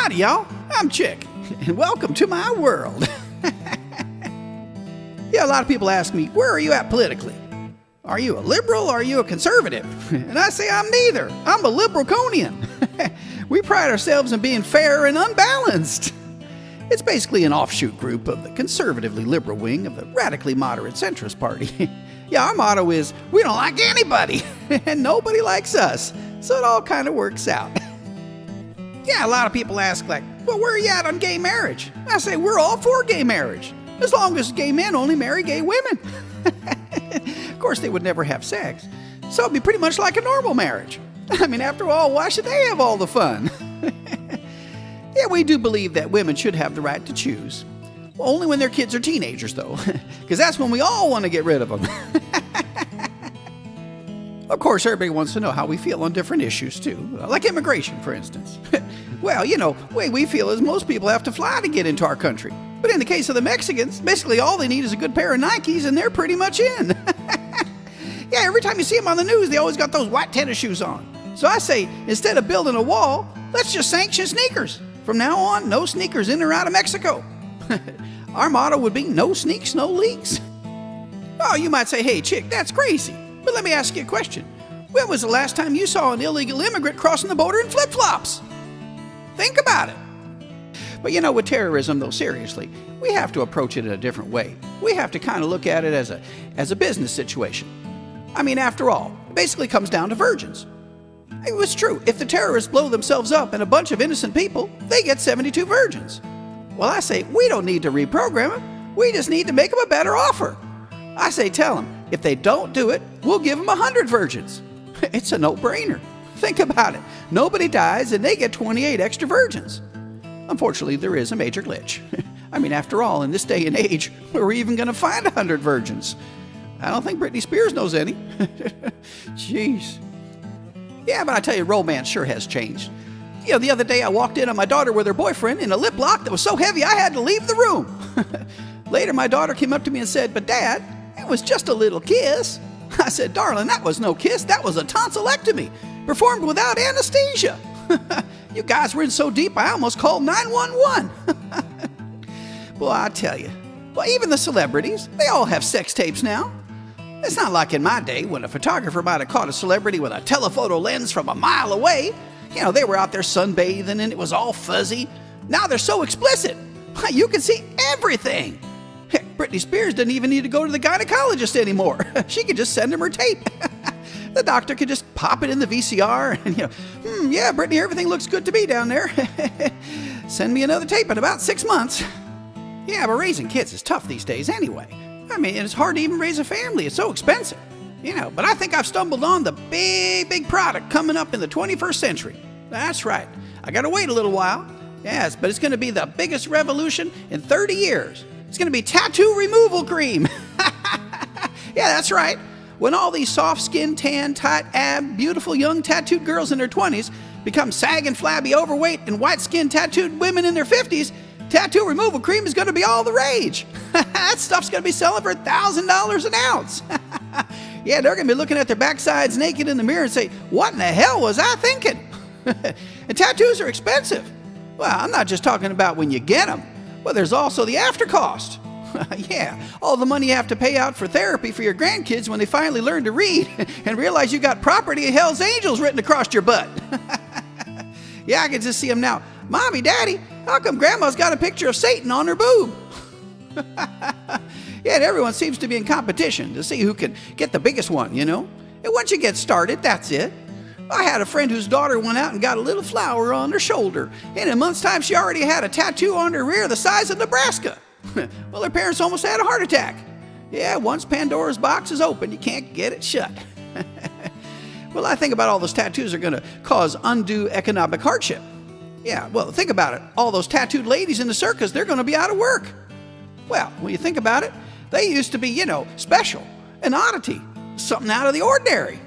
Howdy, y'all. I'm Chick, and welcome to my world. Yeah, a lot of people ask me, where are you at politically? Are you a liberal or are you a conservative? And I say I'm neither. I'm a liberal-conian. We pride ourselves in being fair and unbalanced. It's basically an offshoot group of the conservatively liberal wing of the radically moderate centrist party. Yeah, our motto is, we don't like anybody, and nobody likes us. So it all kind of works out. Yeah, a lot of people ask, like, well, where are you at on gay marriage? I say, we're all for gay marriage, as long as gay men only marry gay women. Of course, they would never have sex, so it'd be pretty much like a normal marriage. I mean, after all, why should they have all the fun? Yeah, we do believe that women should have the right to choose. Well, only when their kids are teenagers, though, because that's when we all want to get rid of them. Of course, everybody wants to know how we feel on different issues, too, like immigration, for instance. Well, you know, the way we feel is most people have to fly to get into our country. But in the case of the Mexicans, basically all they need is a good pair of Nikes, and they're pretty much in. Yeah, every time you see them on the news, they always got those white tennis shoes on. So I say, instead of building a wall, let's just sanction sneakers. From now on, no sneakers in or out of Mexico. Our motto would be, no sneaks, no leaks. Oh, you might say, hey, Chick, that's crazy. But let me ask you a question. When was the last time you saw an illegal immigrant crossing the border in flip-flops? Think about it. But you know, with terrorism, though, seriously, we have to approach it in a different way. We have to kind of look at it as a business situation. I mean, after all, it basically comes down to virgins. It was true. If the terrorists blow themselves up and a bunch of innocent people, they get 72 virgins. Well, I say, we don't need to reprogram them. We just need to make them a better offer. I say, tell them, if they don't do it, we'll give them 100 virgins. It's a no-brainer. Think about it. Nobody dies and they get 28 extra virgins. Unfortunately, there is a major glitch. I mean, after all, in this day and age, we're even going to find 100 virgins. I don't think Britney Spears knows any. Jeez. Yeah, but I tell you, romance sure has changed. You know, the other day I walked in on my daughter with her boyfriend in a lip lock that was so heavy I had to leave the room. Later, my daughter came up to me and said, but Dad, it was just a little kiss. I said, darling, that was no kiss. That was a tonsillectomy, performed without anesthesia. You guys were in so deep, I almost called 911. Boy, I tell you. Well, even the celebrities, they all have sex tapes now. It's not like in my day when a photographer might have caught a celebrity with a telephoto lens from a mile away. You know, they were out there sunbathing and it was all fuzzy. Now they're so explicit. You can see everything. Heck, Britney Spears doesn't even need to go to the gynecologist anymore. She could just send him her tape. The doctor could just pop it in the VCR and, yeah, Britney, everything looks good to me down there. Send me another tape in about 6 months. Yeah, but raising kids is tough these days anyway. I mean, it's hard to even raise a family. It's so expensive. But I think I've stumbled on the big product coming up in the 21st century. That's right. I gotta wait a little while. Yes, but it's gonna be the biggest revolution in 30 years. It's gonna be tattoo removal cream. Yeah, that's right. When all these soft-skinned, tan, tight ab, beautiful young tattooed girls in their 20s become saggy, flabby, overweight, and white-skinned tattooed women in their 50s, tattoo removal cream is going to be all the rage. That stuff's going to be selling for $1,000 an ounce. Yeah, they're going to be looking at their backsides naked in the mirror and say, what in the hell was I thinking? And tattoos are expensive. Well, I'm not just talking about when you get them, but there's also the after cost. Yeah, all the money you have to pay out for therapy for your grandkids when they finally learn to read and realize you got property of Hell's Angels written across your butt. Yeah, I can just see them now. Mommy, Daddy, how come Grandma's got a picture of Satan on her boob? Yeah, everyone seems to be in competition to see who can get the biggest one, And once you get started, that's it. I had a friend whose daughter went out and got a little flower on her shoulder. In a month's time, she already had a tattoo on her rear the size of Nebraska. Well, her parents almost had a heart attack. Yeah, once Pandora's box is open, you can't get it shut. Well, I think about all those tattoos are going to cause undue economic hardship. Yeah, well, think about it. All those tattooed ladies in the circus, they're going to be out of work. Well, when you think about it, they used to be, special, an oddity, something out of the ordinary.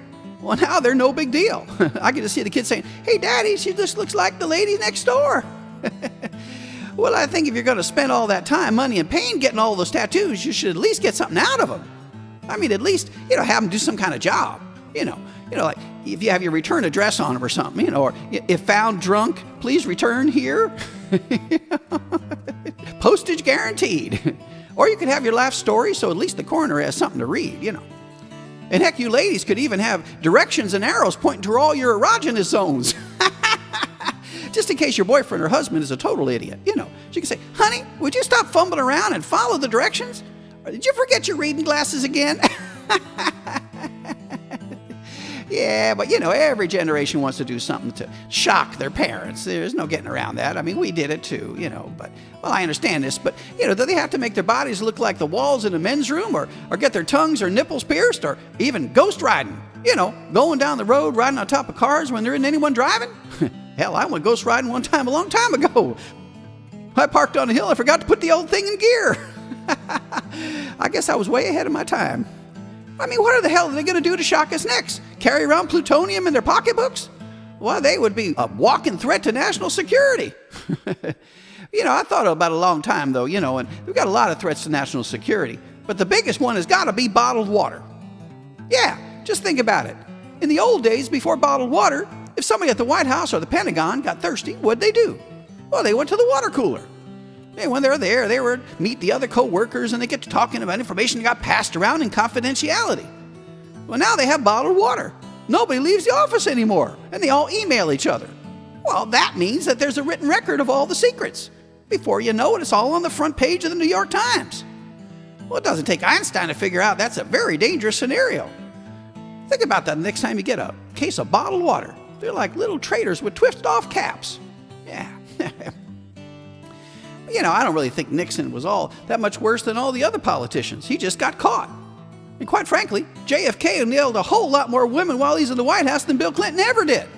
Well, now they're no big deal. I get to see the kids saying, hey, Daddy, she just looks like the lady next door. Well, I think if you're going to spend all that time, money, and pain getting all those tattoos, you should at least get something out of them. I mean, at least, have them do some kind of job. Like if you have your return address on them or something, or if found drunk, please return here. Postage guaranteed. Or you could have your laugh story so at least the coroner has something to read, And heck, you ladies could even have directions and arrows pointing to all your erogenous zones. Just in case your boyfriend or husband is a total idiot, She could say, honey, would you stop fumbling around and follow the directions? Or did you forget your reading glasses again? Yeah, but every generation wants to do something to shock their parents. There's no getting around that. I mean, we did it too, but, well, I understand this, but, do they have to make their bodies look like the walls in a men's room or get their tongues or nipples pierced or even ghost riding? Going down the road, riding on top of cars when there isn't anyone driving? Hell, I went ghost riding one time a long time ago. I parked on a hill. I forgot to put the old thing in gear. I guess I was way ahead of my time. I mean, what the hell are they going to do to shock us next? Carry around plutonium in their pocketbooks? Well, they would be a walking threat to national security. I thought about it a long time, though, and we've got a lot of threats to national security. But the biggest one has got to be bottled water. Yeah, just think about it. In the old days, before bottled water, if somebody at the White House or the Pentagon got thirsty, what'd they do? Well, they went to the water cooler. And when they're there, they would meet the other co-workers and they get to talking about information that got passed around in confidentiality. Well, now they have bottled water. Nobody leaves the office anymore, and they all email each other. Well, that means that there's a written record of all the secrets. Before you know it, it's all on the front page of the New York Times. Well, it doesn't take Einstein to figure out that's a very dangerous scenario. Think about that next time you get a case of bottled water. They're like little traders with twisted-off caps. Yeah. I don't really think Nixon was all that much worse than all the other politicians. He just got caught. And quite frankly, JFK nailed a whole lot more women while he's in the White House than Bill Clinton ever did.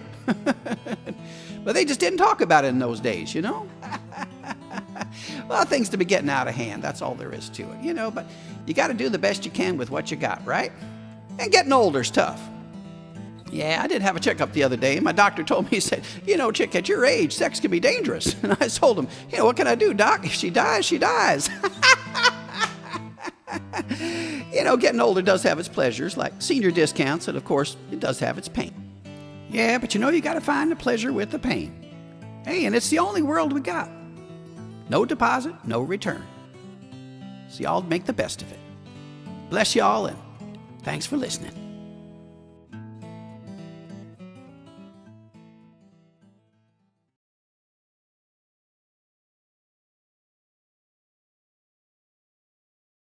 But they just didn't talk about it in those days, Well, things to be getting out of hand. That's all there is to it, But you got to do the best you can with what you got, right? And getting older's tough. Yeah, I did have a checkup the other day, and my doctor told me, he said, chick, at your age, sex can be dangerous. And I told him, what can I do, doc? If she dies, she dies. Getting older does have its pleasures, like senior discounts, and of course, it does have its pain. Yeah, but you got to find the pleasure with the pain. Hey, and it's the only world we got. No deposit, no return. So y'all make the best of it. Bless y'all, and thanks for listening.